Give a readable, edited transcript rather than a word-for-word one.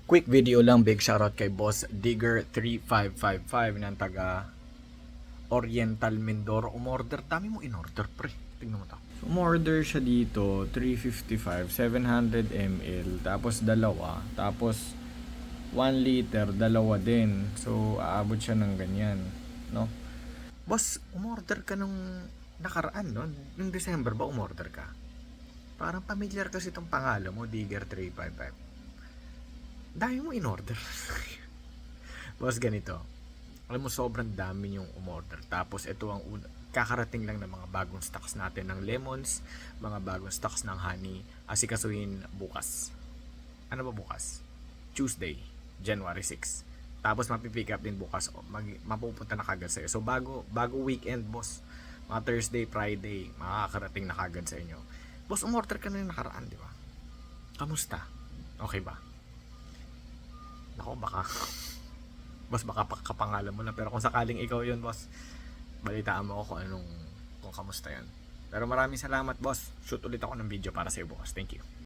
Quick video lang, big shoutout kay Boss Digger 3555 ng taga Oriental Mindoro. Umorder, dami mo in-order pre. Tingnan mo to. Umorder siya dito, 355, 700 ml, tapos dalawa, tapos 1 liter, dalawa din. So, aabot siya ng ganyan, no? Boss, umorder ka nung nakaraan, no? Nung December ba umorder ka? Parang familiar kasi itong pangalan mo, Digger 355. Dami mo in-order. Boss, ganito. Alam mo, sobrang dami yung umorder. Tapos, ito ang kakarating lang ng mga bagong stocks natin ng lemons, mga bagong stocks ng honey, asikasuhin bukas. Ano ba bukas? Tuesday, January 6. Tapos, mapipick up din bukas. Mapupunta na kagad sa'yo. So, bago weekend, boss. Mga Thursday, Friday, makakarating na kagad sa inyo. Boss, umorder ka na yung nakaraan, di ba? Kamusta? Okay ba? Nako, baka boss, baka kapangalan mo na, pero kung sakaling ikaw yun, boss, balitaan mo ako kung kamusta yan. Pero maraming salamat, boss. Shoot ulit ako ng video para sa iyo bukas. Thank you.